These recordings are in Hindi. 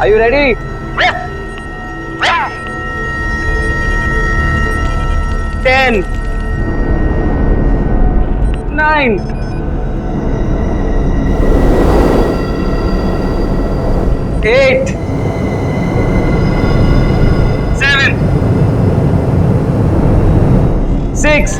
Are you ready? 10, 9, 8, 7, 6.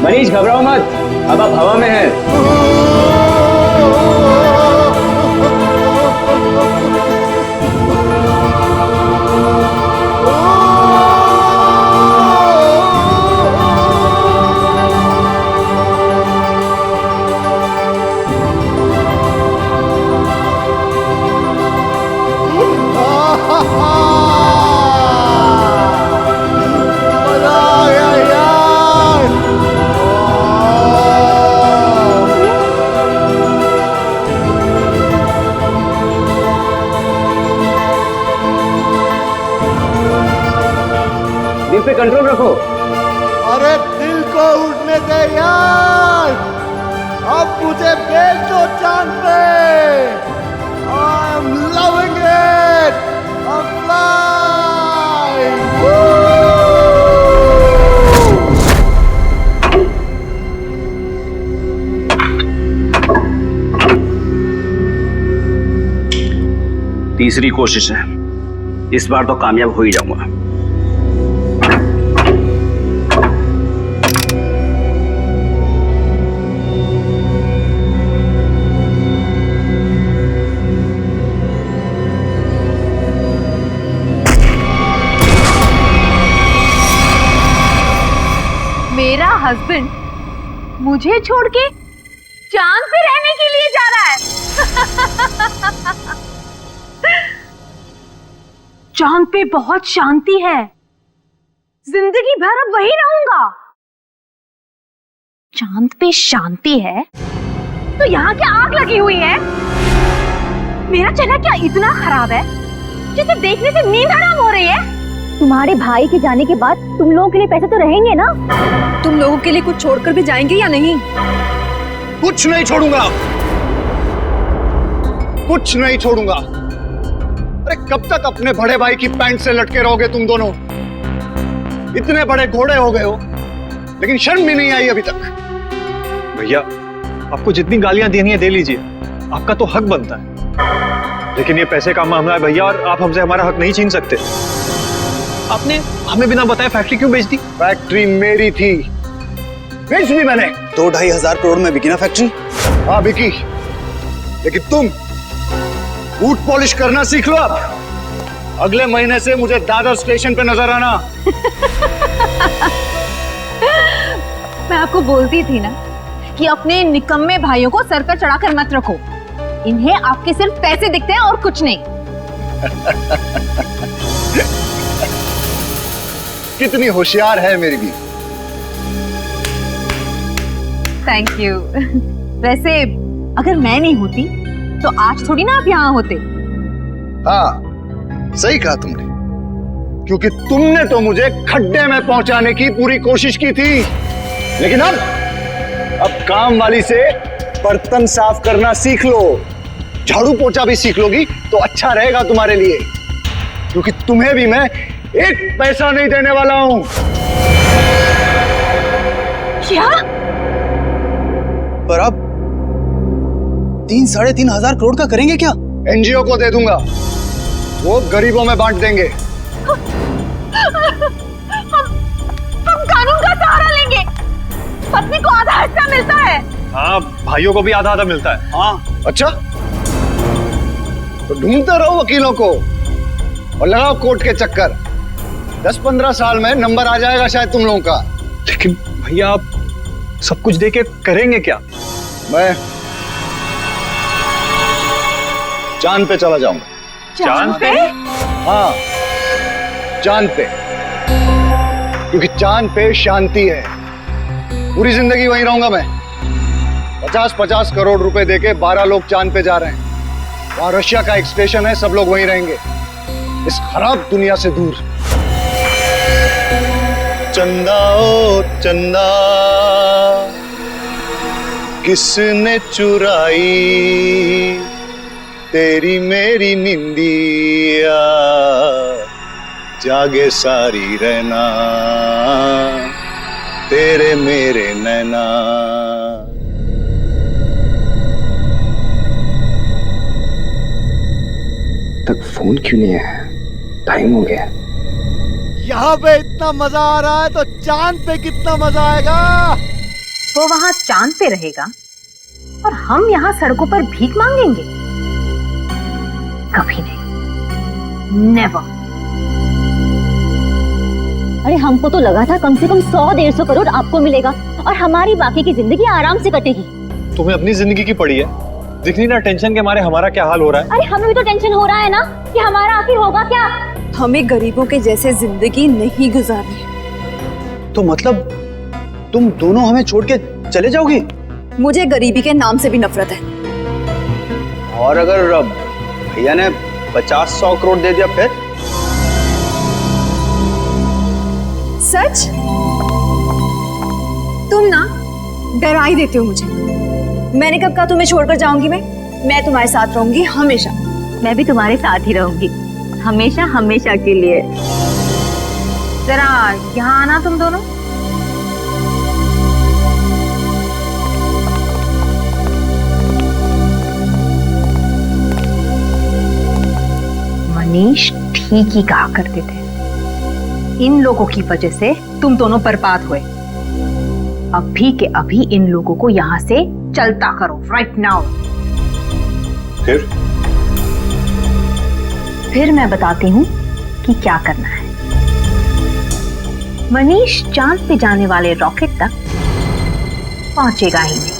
मनीष घबराओ मत, अब आप हवा में हैं। दिल पे कंट्रोल रखो। अरे दिल को उड़ने दे यार, अब मुझे भेज दो चांद पे। I'm loving it, I'm flying. तीसरी कोशिश है, इस बार तो कामयाब हो ही जाऊंगा। मेरा हस्बैंड मुझे छोड़ के चांद पे रहने के लिए जा रहा है। चांद पे बहुत शांति है, जिंदगी भर अब वही रहूंगा। चांद पे शांति है तो यहाँ क्या आग लगी हुई है? मेरा चेहरा क्या इतना खराब है जिसे देखने से नींद हराम हो रही है? तुम्हारे भाई के जाने के बाद तुम लोगों के लिए पैसे तो रहेंगे ना? तुम लोगों के लिए कुछ छोड़कर भी जाएंगे या नहीं? कुछ नहीं छोड़ूंगा, कुछ नहीं छोड़ूंगा। अरे कब तक अपने बड़े भाई की पैंट से लटके रहोगे तुम दोनों? इतने बड़े घोड़े हो गए हो लेकिन शर्म भी नहीं आई अभी तक। भैया, आपको जितनी गालियां देनी है दे लीजिए, आपका तो हक बनता है। लेकिन ये पैसे का मामला है भैया, और आप हमसे हमारा हक नहीं छीन सकते। आपने हमें बिना बताए फैक्ट्री क्यों बेच दी? फैक्ट्री मेरी थी, बेच दी मैंने। 2-2.5 करोड़ में बिकी ना फैक्ट्री? हाँ बिकी, लेकिन तुम बूट पॉलिश करना सीख लो अब। अगले महीने से मुझे दादर स्टेशन पे नजर आना। मैं आपको बोलती थी ना कि अपने निकम्मे भाइयों को सर पर चढ़ाकर मत रखो। इन्हें आपके सिर्फ पैसे दिखते हैं और कुछ नहीं। कितनी होशियार है मेरी भी। Thank you. वैसे अगर मैं नहीं होती तो आज थोड़ी ना आप यहाँ होते। हाँ सही कहा तुमने, क्योंकि तुमने तो मुझे खड्डे में पहुंचाने की पूरी कोशिश की थी। लेकिन अब काम वाली से बर्तन साफ करना सीख लो, झाड़ू पोछा भी सीख लोगी तो अच्छा रहेगा तुम्हारे लिए, क्योंकि तुम्हें भी मैं एक पैसा नहीं देने वाला हूं। क्या? पर आप 3-3.5 करोड़ का करेंगे क्या? एनजीओ को दे दूंगा, वो गरीबों में बांट देंगे। हम कानून का सहारा लेंगे। पत्नी को आधा हिस्सा मिलता है। हाँ, भाइयों को भी आधा आधा मिलता है। हाँ अच्छा, तो ढूंढते रहो वकीलों को और लगाओ कोर्ट के चक्कर। 10-15 साल में नंबर आ जाएगा शायद तुम लोगों का। लेकिन भैया, आप सब कुछ दे के करेंगे क्या? मैं चांद पे चला जाऊंगा। चांद पे? हाँ चांद पे, क्योंकि चांद पे शांति है। पूरी जिंदगी वहीं रहूंगा मैं। 50-50 करोड़ रुपए देके 12 लोग चांद पे जा रहे हैं। वहां रशिया का एक स्टेशन है, सब लोग वहीं रहेंगे, इस खराब दुनिया से दूर। चंदा ओ चंदा, किसने चुराई तेरी मेरी निंदिया, जागे सारी रहना तेरे मेरे नैना। तक फोन क्यों नहीं है? टाइम हो गया। यहाँ पे इतना मजा आ रहा है तो चांद पे कितना मजा आएगा। वो वहां चांद पे रहेगा और हम यहाँ सड़कों पर भीख मांगेंगे? कभी नहीं, नेवर। अरे हमको तो लगा था कम से कम 100-150 करोड़ आपको मिलेगा और हमारी बाकी की जिंदगी आराम से कटेगी। तुम्हें अपनी जिंदगी की पड़ी है, दिख नहीं ना टेंशन के मारे हमारा क्या हाल हो रहा है। अरे हमें भी तो टेंशन हो रहा है ना कि हमारा आखिर होगा क्या। हमें गरीबों के जैसे जिंदगी नहीं गुजारनी है। तो मतलब तुम दोनों हमें छोड़ के चले जाओगी? मुझे गरीबी के नाम से भी नफरत है। और अगर भैया ने 50-100 करोड़ दे दिया फिर? सच? तुम ना डरा ही देते हो मुझे। मैंने कब कहा तुम्हें छोड़कर जाऊंगी? मैं तुम्हारे साथ रहूंगी हमेशा। मैं भी तुम्हारे साथ ही रहूंगी, हमेशा हमेशा के लिए। जरा यहाँ आना तुम दोनों। मनीष ठीक ही कहा करते थे, इन लोगों की वजह से तुम दोनों बर्बाद हुए। अभी के अभी इन लोगों को यहाँ से चलता करो, राइट नाउ। फिर मैं बताती हूँ कि क्या करना है। मनीष चांद पे जाने वाले रॉकेट तक पहुंचेगा ही नहीं।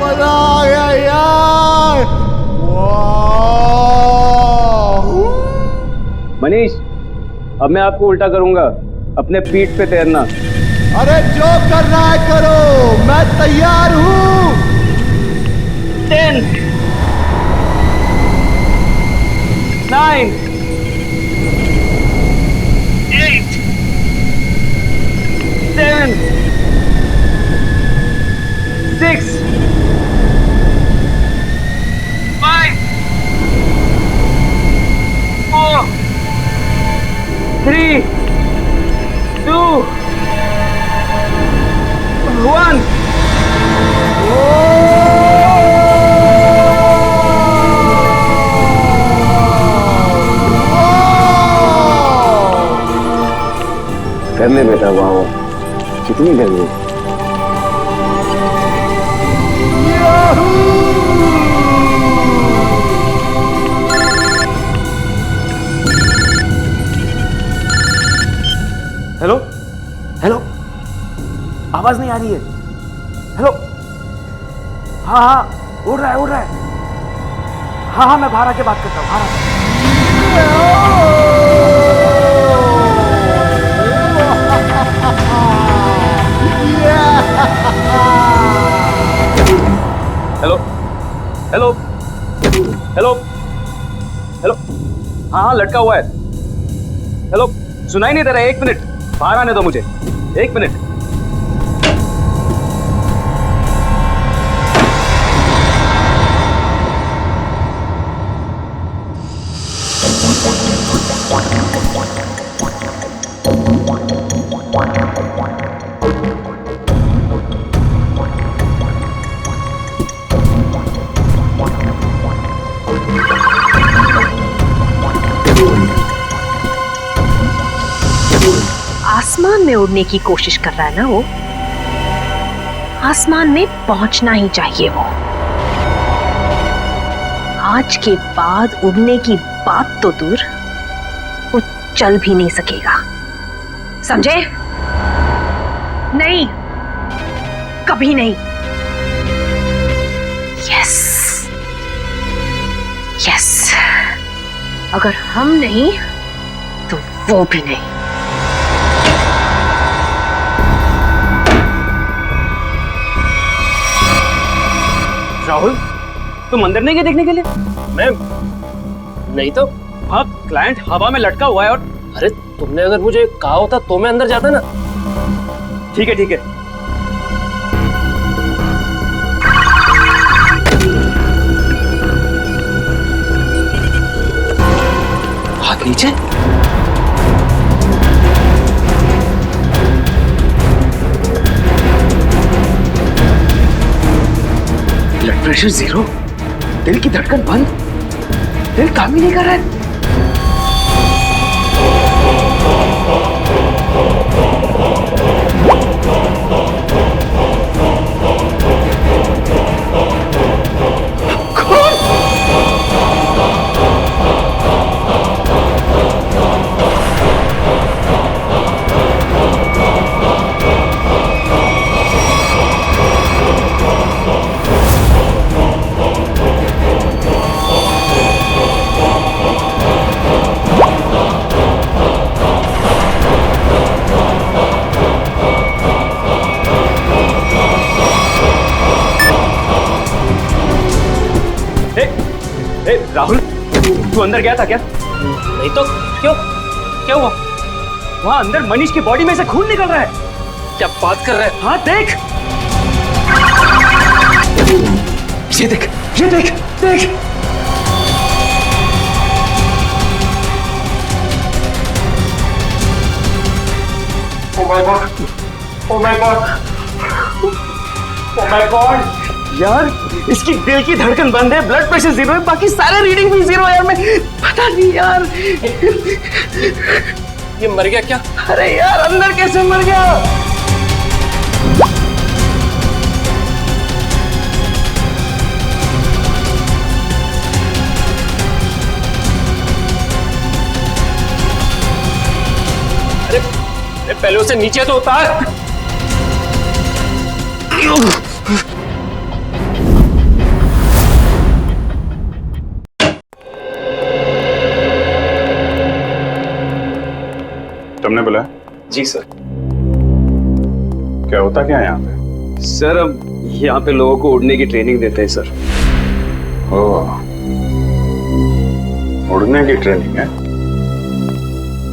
मजा आ गया यार। मनीष, अब मैं आपको उल्टा करूंगा, अपने पीठ पे तैरना। अरे जो करना है करो, मैं तैयार हूँ। 10 9 8 7 6 5 4 3 2 1। करने बेटा, वाह कितनी गर्मी। हेलो हेलो, आवाज नहीं आ रही है। हेलो, हाँ हाँ, उड़ रहा है। हाँ हाँ, मैं बाहर आके बात करता हूँ। हेलो हेलो हेलो हेलो, हाँ हाँ, लटका हुआ है। हेलो, सुनाई नहीं दे रहा है। 1 मिनट, बाहर आने दो मुझे, 1 मिनट। आसमान में उड़ने की कोशिश कर रहा है ना वो। आसमान में पहुंचना ही चाहिए वो। आज के बाद उड़ने की बात तो दूर, वो चल भी नहीं सकेगा, समझे? नहीं, कभी नहीं। यस यस, अगर हम नहीं तो वो भी नहीं। राहुल, तुम अंदर नहीं गए देखने के लिए? मैं नहीं तो। हाँ, क्लाइंट हवा में लटका हुआ है और अरे तुमने अगर मुझे कहा होता तो मैं अंदर जाता ना। ठीक है ठीक है। हाथ नीचे। ब्लड प्रेशर 0, दिल की धड़कन बंद, दिल काम ही नहीं कर रहा है। राहुल, तू अंदर गया था क्या? नहीं तो। क्यों? क्या हुआ? वहां अंदर मनीष की बॉडी में से खून निकल रहा है। क्या बात कर रहा है? हाँ देख, ये देख, ये देख, देख। Oh my God! Oh my God! Oh my God! यार, इसकी दिल की धड़कन बंद है, ब्लड प्रेशर 0 है, बाकी सारे रीडिंग भी 0 है यार। मैं पता नहीं यार। ये मर गया क्या? अरे यार, अंदर कैसे मर गया? अरे पहले उसे नीचे तो उतार। तुमने बोला? जी सर। क्या होता क्या है यहाँ पे? सर, अब यहाँ पे लोगों को उड़ने की ट्रेनिंग देते हैं सर। ओह, उड़ने की ट्रेनिंग है?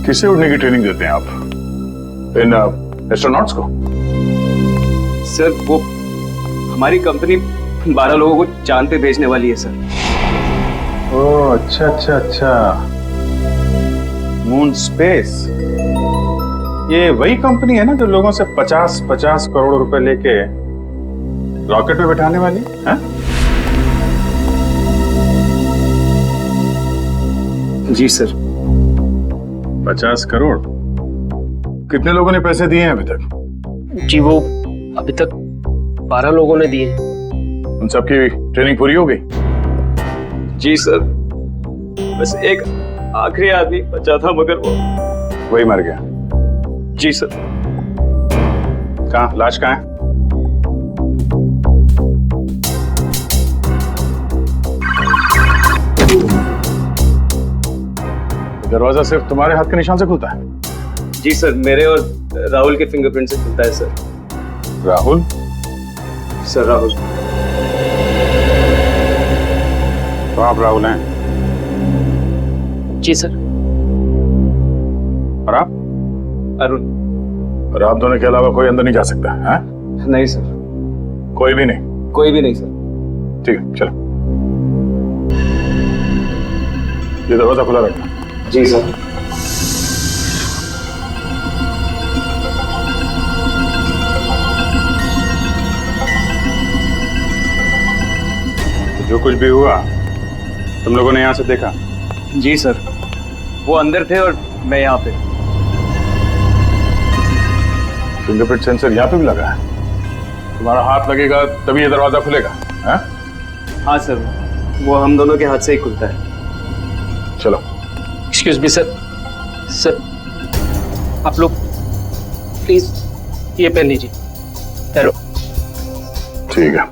किसे उड़ने की ट्रेनिंग देते हैं आप? इन एस्ट्रोनॉट्स को? सर, वो हमारी कंपनी 12 लोगों को चांद पे भेजने वाली है सर। ओह, अच्छा अच्छा अच्छा, मून स्पेस। ये वही कंपनी है ना जो लोगों से 50-50 करोड़ रुपए लेके रॉकेट में बैठाने वाली है? जी सर। 50 करोड़? कितने लोगों ने पैसे दिए हैं अभी तक? जी वो अभी तक 12 लोगों ने दिए। उन सबकी ट्रेनिंग पूरी हो गई? जी सर, बस एक आखिरी आदमी बचा था, मगर वही मर गया। जी सर। कहाँ, लाश कहाँ है? दरवाजा सिर्फ तुम्हारे हाथ के निशान से खुलता है? जी सर, मेरे और राहुल के फिंगरप्रिंट से खुलता है सर। राहुल? सर राहुल। तो आप राहुल हैं? जी सर। और आप? अरुण। और आप दोनों के अलावा कोई अंदर नहीं जा सकता है? नहीं सर। कोई भी नहीं? कोई भी नहीं सर। ठीक है, चलो। ये दरवाजा खुला रखना। जी सर। तो जो कुछ भी हुआ तुम लोगों ने यहाँ से देखा? जी सर, वो अंदर थे और मैं यहाँ पे। फिंगरप्रिंट सेंसर यहाँ पे भी लगा है? तुम्हारा हाथ लगेगा तभी ये दरवाजा खुलेगा? है? हाँ सर, वो हम दोनों के हाथ से ही खुलता है। चलो। Excuse me sir. सर, आप लोग प्लीज ये पहन लीजिए। हेलो। ठीक है।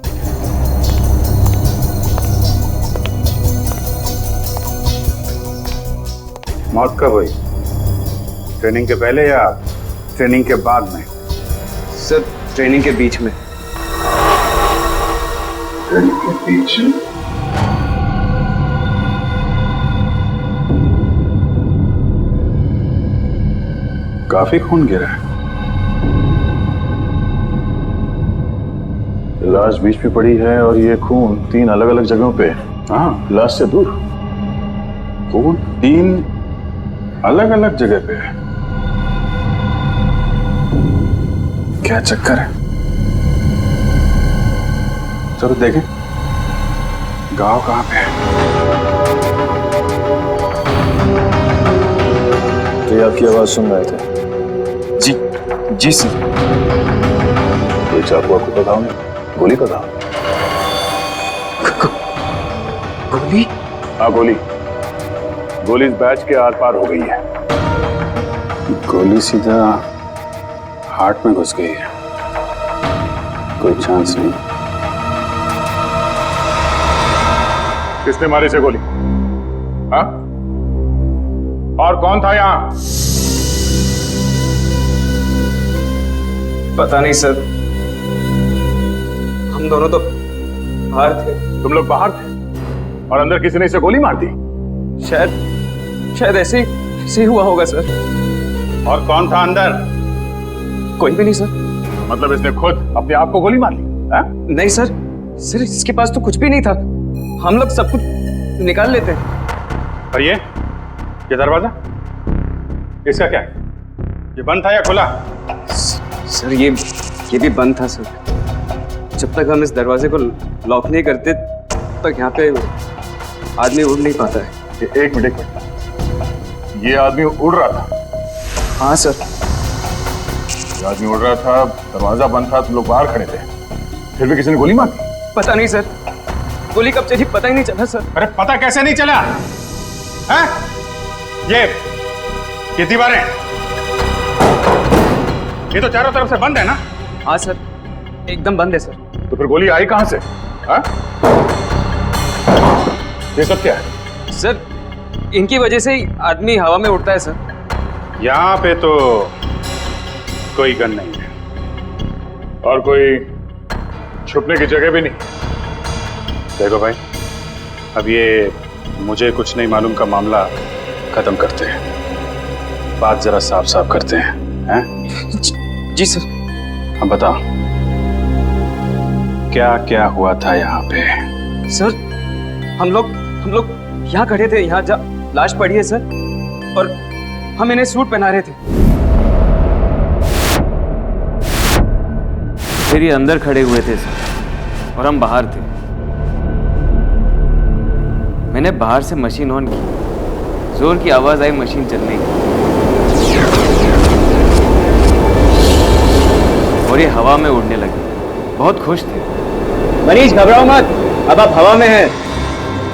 मौत कब हुई? ट्रेनिंग के पहले या ट्रेनिंग के बाद में? सर, ट्रेनिंग के बीच में। दिल के पीछे काफी खून गिरा है। लाश बीच पे पड़ी है और ये खून 3 अलग अलग जगहों पे। हाँ, लाश से दूर खून 3 अलग अलग जगह पे है। क्या चक्कर है? चलो देखें गांव कहां पे है। तो ये आपकी आवाज सुन रहे थे? जी सर। कोई चाकू आपको का घाव नहीं? गोली का घाव? गोली? हाँ गोली। गोली इस बैच के आर पार हो गई है। गोली सीधा हार्ट में घुस गई है। कोई चांस नहीं। किसने मारी से गोली? हाँ? और कौन था यहाँ? पता नहीं सर, हम दोनों तो बाहर थे। तुम लोग बाहर थे और अंदर किसी ने इसे गोली मार दी? शायद ऐसे ही हुआ होगा सर। और कौन था अंदर? कोई भी नहीं सर। मतलब इसने खुद अपने आप को गोली मार ली? हाँ? नहीं सर इसके पास तो कुछ भी नहीं था। हम लोग सब कुछ निकाल लेते हैं। और ये दरवाजा इसका क्या है? ये बंद था या खुला? सर ये भी बंद था सर। जब तक हम इस दरवाजे को लॉक नहीं करते तब तक यहाँ पे आदमी उड़ नहीं पाता है। एक मिनट। ये आदमी उड़ रहा था? हाँ सर। ये आदमी उड़ रहा था, दरवाजा बंद था, तुम लोग बाहर खड़े थे, फिर भी किसी ने गोली मार दी? पता नहीं सर, गोली कब चली पता ही नहीं चला सर। अरे पता कैसे नहीं चला? हैं? ये दीवारें, ये तो चारों तरफ से बंद है ना? हाँ सर, एकदम बंद है सर। तो फिर गोली आई कहां से? हाँ? ये सब क्या है? सर इनकी वजह से ही आदमी हवा में उड़ता है सर। यहां पे तो कोई गन नहीं है और कोई छुपने की जगह भी नहीं। देखो भाई, अब ये मुझे कुछ नहीं मालूम का मामला खत्म करते हैं, बात जरा साफ साफ करते हैं। जी सर। अब बताओ क्या क्या हुआ था यहाँ पे? सर हम लोग यहाँ खड़े थे, यहाँ लाश पड़ी है सर, और हम इन्हें सूट पहना रहे थे। फिर ये अंदर खड़े हुए थे सर और हम बाहर थे। मैंने बाहर से मशीन ऑन की, जोर की आवाज आई मशीन चलने की, और ये हवा में उड़ने लगे। बहुत खुश थे। मनीष घबराओ मत, अब आप हवा में हैं,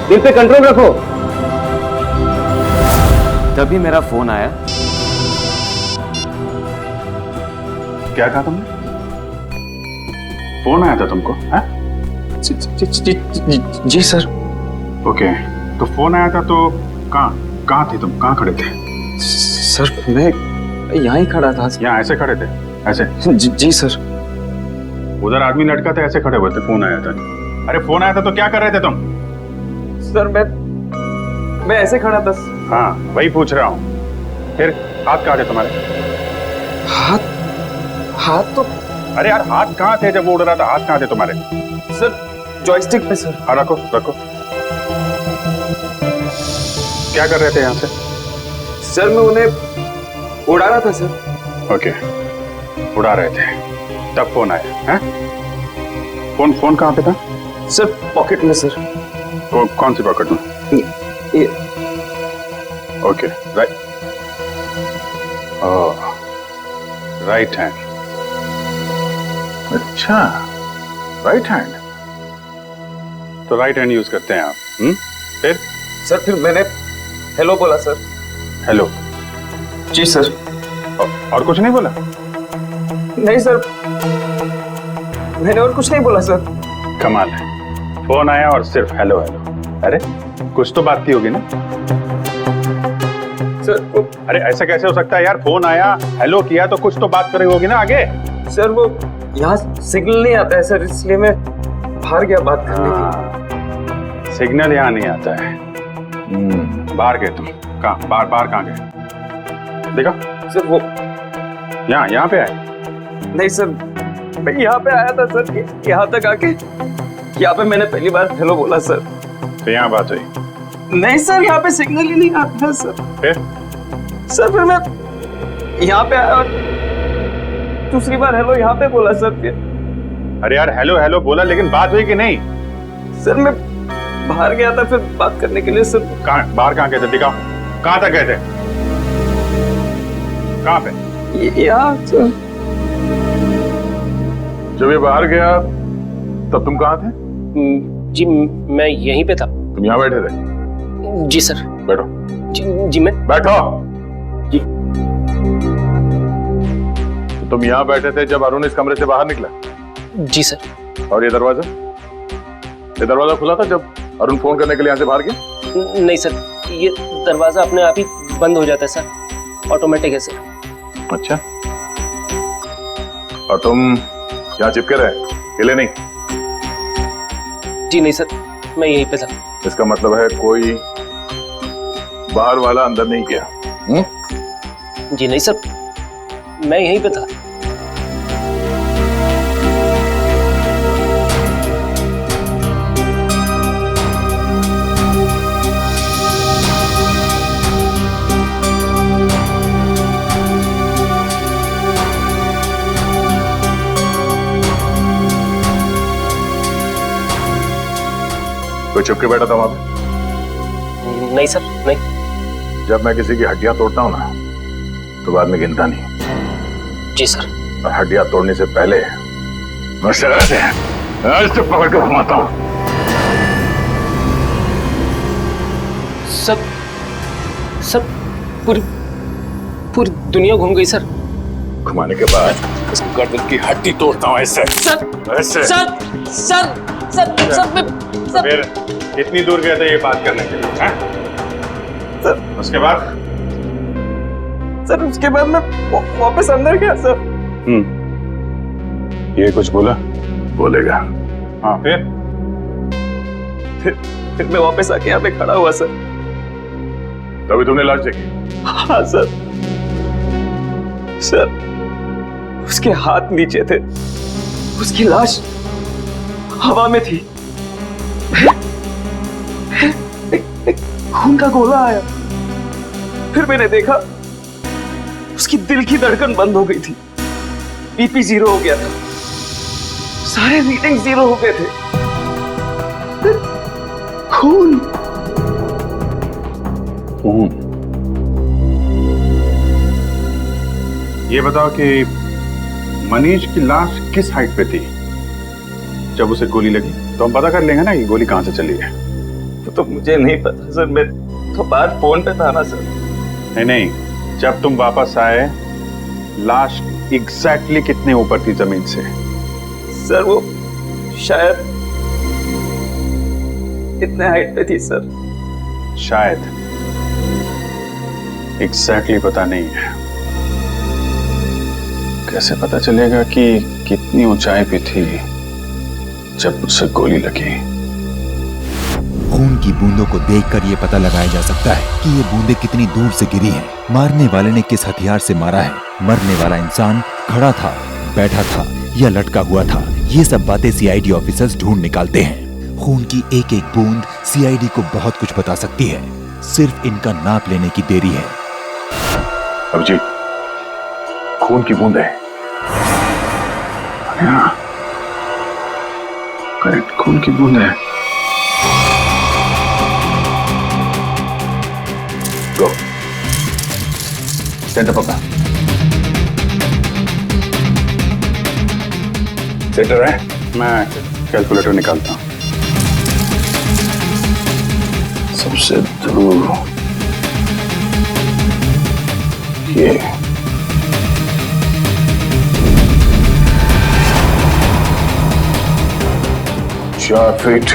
दिल पे कंट्रोल रखो। तभी मेरा फोन आया। क्या कहा तुमने? फोन आया था तुमको? हाँ? जी सर। ओके, तो फोन आया था तो कहाँ थे तुम? कहाँ खड़े थे? सर मैं यहाँ ही खड़ा था। यहाँ ऐसे खड़े थे? ऐसे? जी सर। उधर आदमी लटका था, ऐसे खड़े हुए थे, फोन आया था। अरे फोन आया था तो क्या कर रहे थे तुम? सर मैं ऐसे खड़ा था। हाँ वही पूछ रहा हूँ। फिर हाथ कहाँ थे तुम्हारे? हाथ तो, अरे यार हाथ कहाँ थे जब वो उड़ रहा था? हाथ कहाँ थे तुम्हारे? सर जॉयस्टिक पे सर। हाँ रखो। क्या कर रहे थे यहाँ से? सर मैं उन्हें उड़ा रहा था सर। ओके, उड़ा रहे थे, तब फोन आया है? फोन कहाँ पे था? सर पॉकेट में सर। कौन सी पॉकेट में? ये। Okay, right. Oh, right hand. अच्छा, राइट हैंड। तो राइट हैंड यूज करते हैं आप? फिर? सर फिर मैंने हेलो बोला सर। हेलो? जी सर। और कुछ नहीं बोला? नहीं सर, मैंने और कुछ नहीं बोला सर। कमाल है, फोन आया और सिर्फ हेलो हेलो। अरे कुछ तो बात की होगी ना सर? अरे ऐसा कैसे हो सकता है यार? फोन आया, हेलो किया, तो कुछ तो बात कर रही होगी ना आगे। सर वो यहाँ सिग्नल नहीं आता है सर, इसलिए मैं बाहर गया बात करने के सिग्नल यहाँ नहीं आता है। बाहर गए तुम? कहाँ? बाहर बाहर कहाँ गए? देखा सर वो यहाँ पे आए? नहीं सर, मैं यहाँ पे आया था सर, यहाँ तक आके यहाँ पे मैंने पहली बार हेलो बोला सर। तो यहाँ बात हुई? नहीं सर, यहाँ पे सिग्नल ही नहीं आता है सर। फिर मैं यहाँ पे आया और दूसरी बार हेलो यहाँ पे बोला सर। फिर अरे यार हेलो हेलो बोला, लेकिन बात हुई कि नहीं? सर मैं बाहर गया था फिर बात करने के लिए सर। कहाँ? बाहर कहाँ गए थे? दिखाओ, कहाँ तक गए थे? कहाँ पे? यहाँ सर। जब ये बाहर गया तब तुम कहाँ थे? जी मैं यहीं पे था। तुम यहाँ बैठे थे? जी सर। बैठो। जी मैं बैठो। जी। तो तुम यहाँ बैठे थे जब अरुण इस कमरे से बाहर निकला? जी सर। और ये दरवाजा खुला था जब अरुण फोन करने के लिए यहाँ से बाहर गया? नहीं सर, ये दरवाजा अपने आप ही बंद हो जाता है सर, ऑटोमेटिक है सर। अच्छा, और तुम यहाँ चिपके रहे, हिले नहीं? जी नहीं सर, मैं यहीं पे था। इसका मतलब है कोई बाहर वाला अंदर नहीं गया? जी नहीं सर, मैं यहीं पे था। कोई चुपके बैठा था वहां पे? नहीं सर, नहीं। जब मैं किसी की हड्डियां तोड़ता हूं ना तो बाद में गिनता नहीं। जी सर। और हड्डियां तोड़ने से पहले मैं शराब से ऐसे पकड़ कर घुमाता हूं। सर पूरी दुनिया घूम गई सर। घुमाने के बाद उस गर्दन की हड्डी तोड़ता हूं ऐसे। ऐसे। फिर इतनी दूर गए थे ये बात करने के लिए, हैं? सर उसके बाद? सर उसके बाद मैं वापस अंदर गया सर। ये कुछ बोला? बोलेगा। हाँ फिर मैं वापस आके यहाँ पे खड़ा हुआ सर। तभी तुमने लाश देखी? हाँ सर। उसके हाथ नीचे थे, उसकी लाश हवा में थी, एक खून का गोला आया। फिर मैंने देखा उसकी दिल की धड़कन बंद हो गई थी, बीपी 0 हो गया था, सारे रीडिंग 0 हो गए थे। खून। ये बताओ कि मनीष की लाश किस हाइट पे थी जब उसे गोली लगी? तो हम पता कर लेंगे ना कि गोली कहां से चली है। तो मुझे नहीं पता सर, मैं तो बाहर फोन पे था ना सर। नहीं, जब तुम वापस आए लाश एग्जैक्टली कितने ऊपर थी जमीन से? सर वो शायद इतने हाइट पे थी सर। शायद, एग्जैक्टली पता नहीं है। कैसे पता चलेगा कि कितनी ऊंचाई पे थी जब उसे गोली लगी? खून की बूंदों को देखकर यह पता लगाया जा सकता है कि ये बूंदें कितनी दूर से गिरी हैं, मारने वाले ने किस हथियार से मारा है, मरने वाला इंसान खड़ा था, बैठा था या लटका हुआ था। ये सब बातें सीआईडी ऑफिसर्स ढूंढ निकालते हैं। खून की एक एक बूंद सीआईडी को बहुत कुछ बता सकती है, सिर्फ इनका नाप लेने की देरी है। अभिजीत, खून की बूंद है। करेक्ट, खून की बूंद है। गो सेंटर पकड़ा। सेंटर है, मैं कैलकुलेटर निकालता हूं। सबसे दूर ये 4 फीट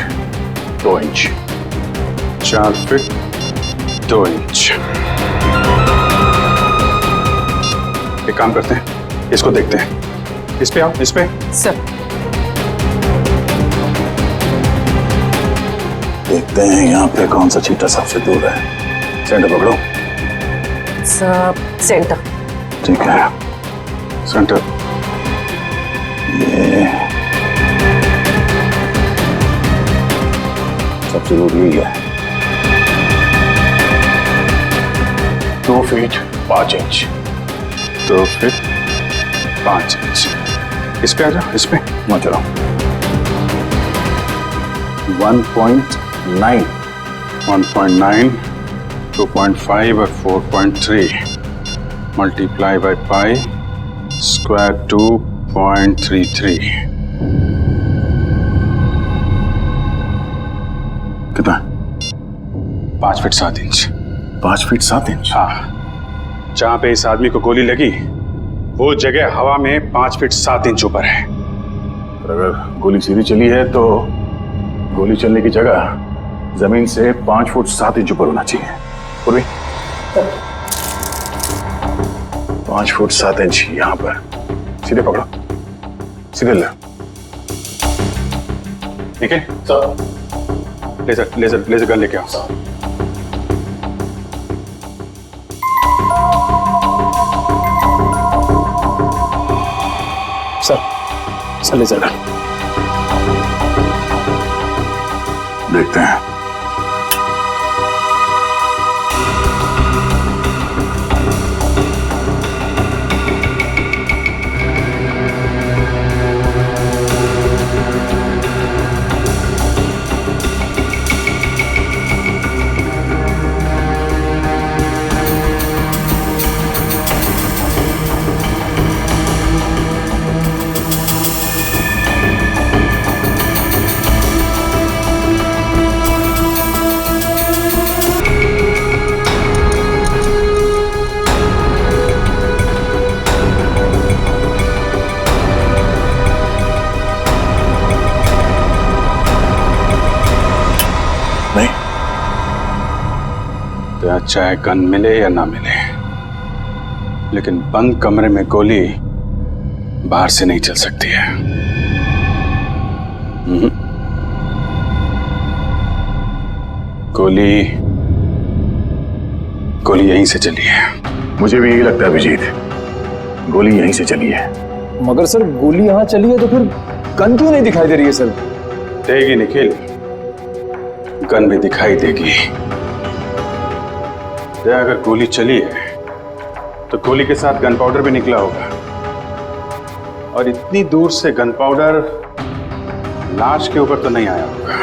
2 इंच। 4 feet 2 inch. एक काम करते हैं, इसको देखते हैं। इस पे आओ, इस पे। सर देखते हैं यहाँ पे कौन सा चीटा सबसे दूर है। सेंटर पकड़ो। सेंटर। ठीक है, सेंटर। ये सबसे दूर यही है। 2 फीट 5 इंच। 2 feet 5 inch. इस पे आ जाओ, इस पे वहां चलो। 1.9, 2.5 और 4.3 मल्टीप्लाई बाय पाई स्क्वायर 2.33। कितना? 5 फीट 7 इंच। 5 feet 7 inch? हाँ, जहां पे इस आदमी को गोली लगी वो जगह हवा में 5 फीट 7 इंच ऊपर है। अगर गोली सीधी चली है तो गोली चलने की जगह जमीन से 5 फुट 7 इंच ऊपर होना चाहिए। पूर्वी 5 फुट 7 इंच यहां पर। सीधे पकड़ो, सीधे ले। ठीक है सर। लेजर गन लेके आओ। सर लेजर गन देखते हैं। चाहे गन मिले या ना मिले, लेकिन बंद कमरे में गोली बाहर से नहीं चल सकती है। गोली यहीं से चली है। मुझे भी यही लगता है अभिजीत, गोली यहीं से चली है। मगर सर गोली यहाँ चली है तो फिर गन क्यों नहीं दिखाई दे रही है सर? देगी निखिल, गन भी दिखाई देगी। अगर गोली चली है तो गोली के साथ गन पाउडर भी निकला होगा, और इतनी दूर से गन पाउडर लाश के ऊपर तो नहीं आया होगा,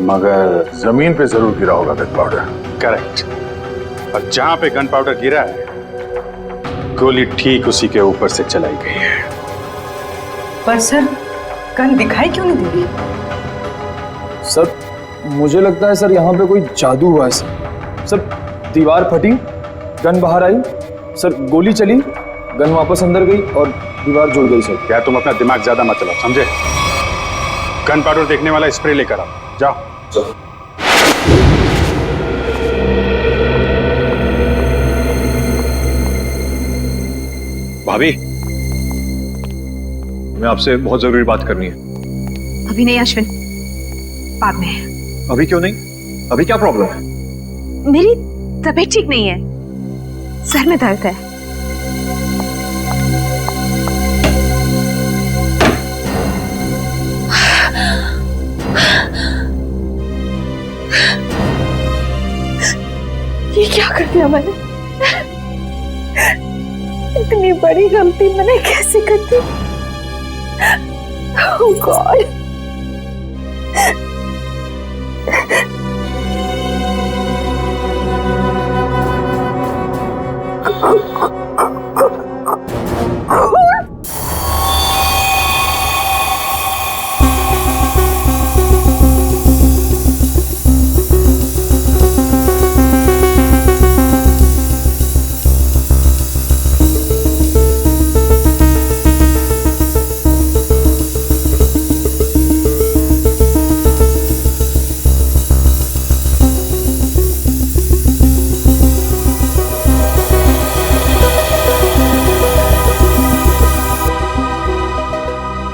मगर जमीन पे जरूर गिरा होगा गन पाउडर। करेक्ट। और जहां पे गन पाउडर गिरा है गोली ठीक उसी के ऊपर से चलाई गई है। पर सर गन दिखाई क्यों नहीं दे रही? सर मुझे लगता है सर यहाँ पे कोई जादू हुआ है सर। सर दीवार फटी, गन बाहर आई, सर गोली चली, गन वापस अंदर गई और दीवार जुड़ गई सर। क्या तुम अपना दिमाग ज्यादा मत चलाओ, समझे? गन पाउडर देखने वाला स्प्रे लेकर आओ, जाओ। भाभी, मैं आपसे बहुत जरूरी बात करनी है। अभी नहीं अश्विन, बाद में। अभी क्यों नहीं? अभी क्या प्रॉब्लम है? मेरी तबीयत ठीक नहीं है, सर में दर्द है। ये क्या कर दिया मैंने? इतनी बड़ी गलती मैंने कैसे कर दी? Oh God!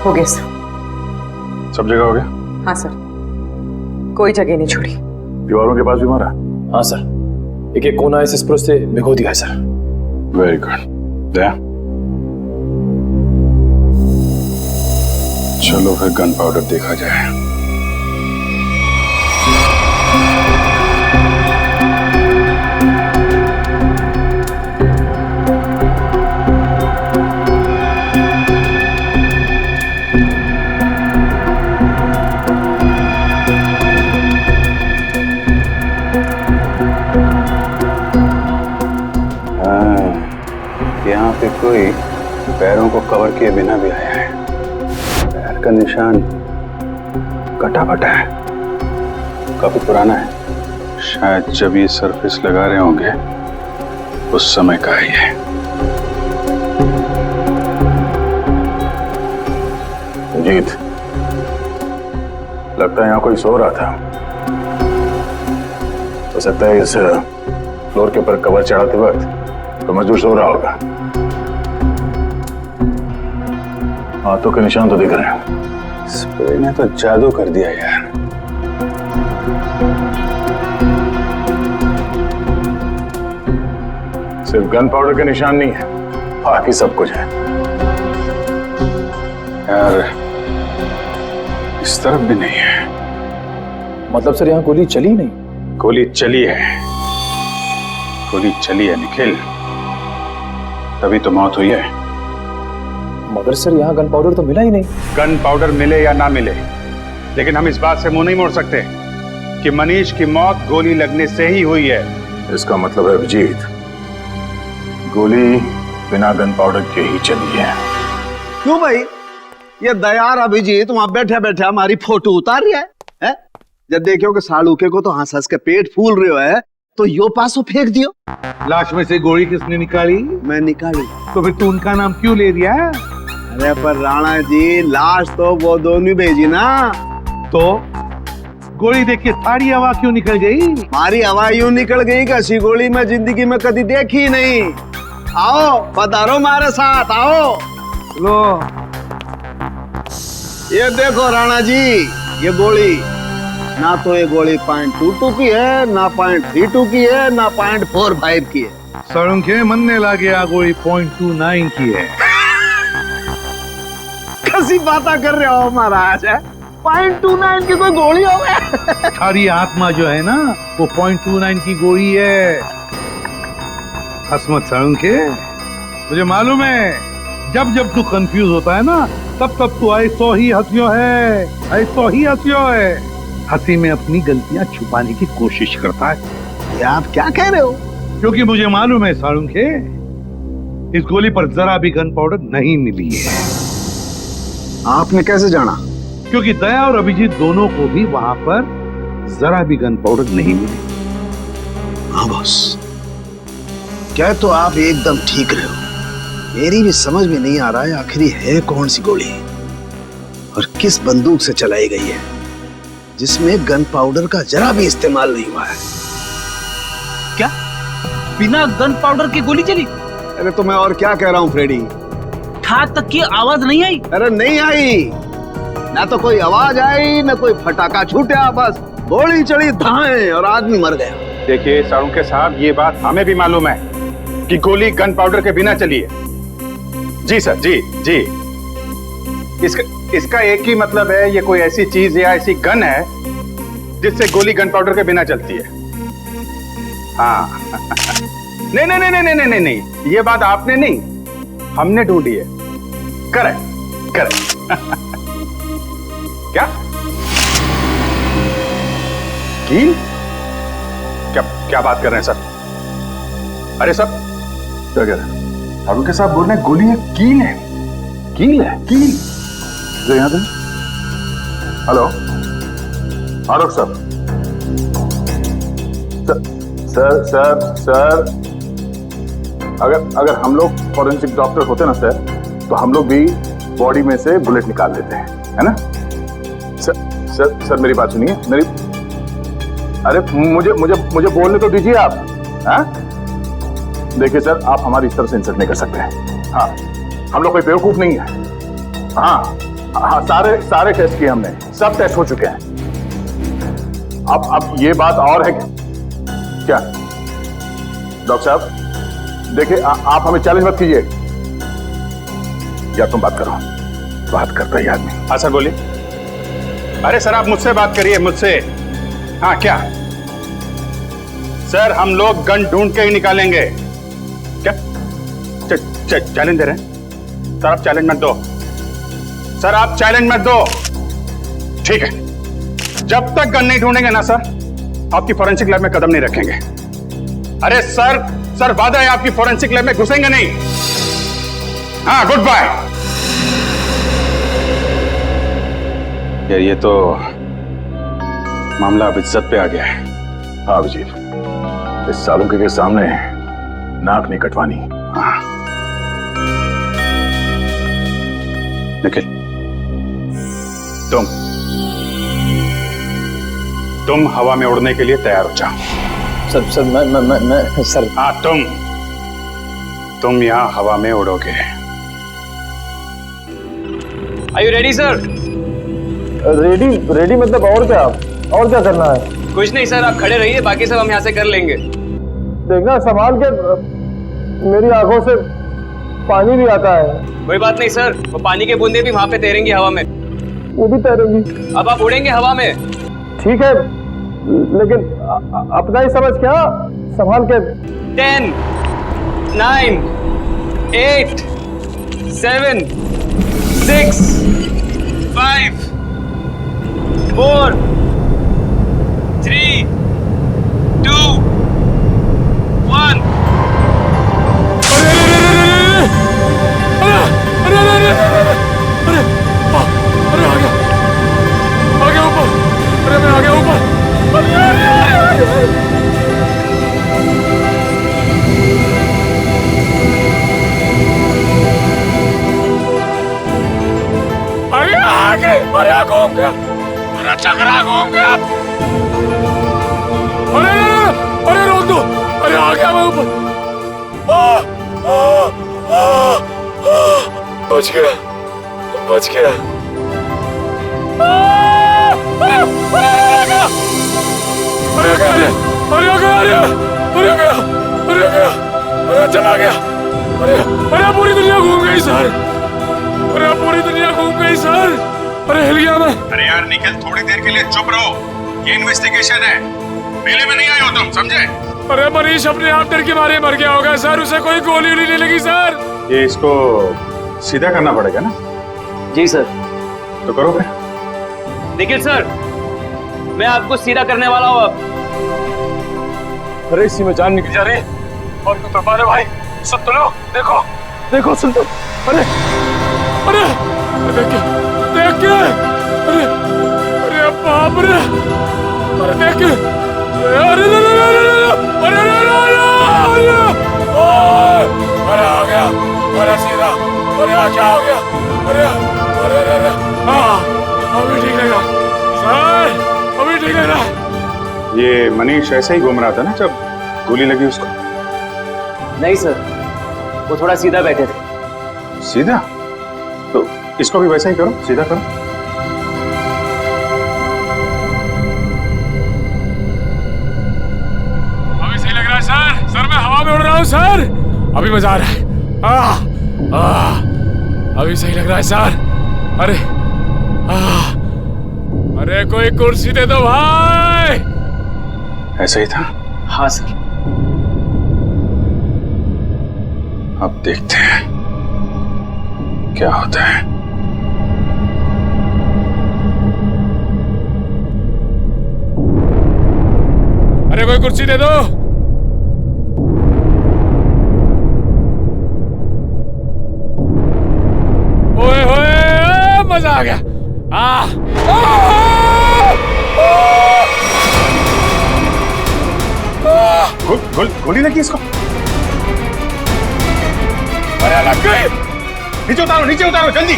हो गया सर। सब जगह हो गया? हाँ सर, कोई जगह नहीं छोड़ी। दीवारों के पास भी मारा? हाँ सर, एक कोना इस स्प्रो से भिगो दिया है सर। Very good. दया, चलो फिर गन पाउडर देखा जाए। यहाँ पे कोई पैरों को कवर किए बिना भी आया है। पैर का निशान कटा फटा है, काफी पुराना है। शायद जब ये सरफेस लगा रहे होंगे उस समय का ही है। जीत, लगता है यहाँ कोई सो रहा था। हो सकता है इस फ्लोर के ऊपर कवर चढ़ाते वक्त तो मजदूर सो रहा होगा। हाथों के निशान तो दिख रहे हैं। स्प्रे ने तो जादू कर दिया यार। सिर्फ गन पाउडर के निशान नहीं है, बाकी सब कुछ है। यार इस तरफ भी नहीं है। मतलब सर यहाँ गोली चली नहीं? गोली चली है, गोली चली है निखिल, तभी तो मौत हुई है। मगर सर यहाँ गन पाउडर तो मिला ही नहीं। गन पाउडर मिले या ना मिले, लेकिन हम इस बात से मुंह नहीं मोड़ सकते कि मनीष की मौत गोली लगने से ही हुई है। इसका मतलब है अभिजीत, गोली बिना गन पाउडर के ही चली है। क्यों भाई, ये दयार अभिजीत वहां बैठे बैठे हमारी फोटो उतार रहा है? जब देखियो कि सालूके को तो हंस हंस के पेट फूल रहे है तो यो पासो फेंक दियो। लाश में से गोली किसने निकाली? मैं निकाली। तो फिर तू उनका नाम क्यों ले रिया? अरे पर राणा जी, लाश तो वो दोनों भेजी ना। तो गोली देख के थारी हवा क्यों निकल गई? हमारी हवा यूं निकल गई कि ऐसी गोली मैं जिंदगी में कभी देखी नहीं। आओ पधारो हमारे साथ, आओ। लो ये देखो राणा जी, ये गोली ना तो ये गोली .22 की है, ना .32 की है, ना .45 की है। सड़ुंखे मनने लगे आ गोली .29 की है। कैसी बातें कर रहे हो महाराज? .29 की कोई गोली हो गया? थारी आत्मा जो है ना वो .29 की गोली है। हसमत सड़ुंखे, मुझे मालूम है जब जब तू कंफ्यूज होता है ना तब तब तू ऐसो ही हंसियो है, ऐसो ही हंसियो है। हंसी में अपनी गलतियां छुपाने की कोशिश करता है। ये आप क्या कह रहे हो? क्योंकि मुझे मालूम है साळुंखे, इस गोली पर जरा भी गन पाउडर नहीं मिली है। आपने कैसे जाना? क्योंकि दया और अभिजीत दोनों को भी वहां पर जरा भी गन पाउडर नहीं मिली। हाँ बॉस, क्या तो आप एकदम ठीक रहे हो। मेरी भी समझ में नहीं आ रहा है आखिर है कौन सी गोली और किस बंदूक से चलाई गई है जिसमें गन पाउडर का जरा भी इस्तेमाल नहीं हुआ है। क्या बिना गन पाउडर की गोली चली? अरे तो मैं और क्या कह रहा हूँ फ्रेडी। ठाक तक की आवाज नहीं आई? अरे नहीं आई, ना तो कोई आवाज आई ना कोई फटाका छूटा, बस गोली चली धाए और आदमी मर गया। देखिए साळुंखे साहब, ये बात हमें भी मालूम है कि गोली गन पाउडर के बिना चली है। जी सर, जी जी। इसका एक ही मतलब है, ये कोई ऐसी चीज या ऐसी गन है जिससे गोली गन पाउडर के बिना चलती है। हाँ नहीं नहीं नहीं नहीं नहीं नहीं, ये बात आपने नहीं, हमने ढूंढी है। Correct correct. क्या कील? क्या क्या बात कर रहे हैं सर? अरे सर क्या कह रहे हैं? साळुंखे साहब बोल रहे हैं गोली है, कील है। कील है? कील यहाँ पे। हेलो आलोक साहब। सर सर सर, अगर हम लोग फॉरेंसिक डॉक्टर होते ना सर, तो हम लोग भी बॉडी में से बुलेट निकाल देते हैं, है ना? सर मेरी बात सुनिए, मेरी, अरे मुझे बोलने तो दीजिए आप। हाँ देखिए सर, आप हमारी इस तरह से इंसल्ट नहीं कर सकते हैं। हाँ हम लोग कोई बेवकूफ नहीं है। हाँ हाँ, सारे टेस्ट किए हमने, सब टेस्ट हो चुके हैं। अब ये बात और है क्या डॉक्टर साहब? देखिए आप हमें चैलेंज मत कीजिए, या तुम बात करो, बात करता ही आदमी। हाँ सर बोलिए। अरे सर आप मुझसे बात करिए, मुझसे। हाँ क्या सर, हम लोग गन ढूंढ के ही निकालेंगे। क्या चैलेंज दे रहे हैं? सर आप चैलेंज मत दो, सर आप चैलेंज मत दो। ठीक है, जब तक गन नहीं ढूंढेंगे ना सर, आपकी फोरेंसिक लैब में कदम नहीं रखेंगे। अरे सर वादा है आपकी फोरेंसिक लैब में घुसेंगे नहीं। हाँ गुड बाय। यार ये तो मामला अब इज्जत पे आ गया है। हाँ अभिजीत, इस सालुंके के सामने नाक नहीं कटवानी। हाँ निखिल, तुम हवा में उड़ने के लिए तैयार हो जाओ। सर मैं सर। हाँ तुम यहां हवा में उड़ोगे। Are you ready, sir? Ready मतलब और क्या करना है? कुछ नहीं सर, आप खड़े रहिए, बाकी सब हम यहाँ से कर लेंगे। देखना संभाल के, मेरी आंखों से पानी भी आता है। कोई बात नहीं सर, वो पानी के बूंदे भी वहाँ पे तैरेंगी हवा में। वो भी तैरेंगी? अब आप उड़ेंगे हवा में। ठीक है, लेकिन अपना ही समझ क्या, संभाल के। 10, 9, 8, 7, 6, 5, 4, 3, 2, 1। घूम गया, अरे चक्रा घूम गया। अरे रोक दो, अरे आ गया मैं ऊपर। बच गया। अरे चला गया। अरे पूरी दुनिया घूम गई सर, अरे हिल गया मैं। अरे यार निखिल, थोड़ी देर के लिए चुप रहो, ये इन्वेस्टिगेशन है, मेले में नहीं आए हो तुम, समझे? अरे मनीष अपने आप डर के मारे मर गया होगा सर, उसे कोई गोली नहीं लगी सर। ये इसको सीधा करना पड़ेगा ना? जी सर। तो करो फिर। निखिल सर, मैं आपको सीधा करने वाला हूँ अब। अरे इसी में जान निकल जा रही है, और तो बर्बाद है भाई। सुन तो लो, देखो सुन तो। अरे देख के, अरे बाप रे, अरे देख के, अरे आ गया, अरे सीधा, अरे क्या हो गया, अरे हाँ अभी ठीक लगा सर, अभी ठीक लग रहा। ये मनीष ऐसे ही घूम रहा था ना जब गोली लगी उसको? नहीं सर, वो थोड़ा सीधा बैठे थे। सीधा? तो इसको भी वैसा ही करो, सीधा करो। अभी सही लग रहा है सर, मैं हवा में उड़ रहा हूँ सर, अभी मजा आ रहा है। अभी सही लग रहा है सर। अरे कोई कुर्सी दे दो भाई। ऐसा ही था? हाँ सर। अब देखते हैं क्या होता है। अरे कोई कुर्सी दे दो। ओए होए, मजा आ गया। गोली लगी इसको? अरे लग गई। नीचे उतारो जल्दी।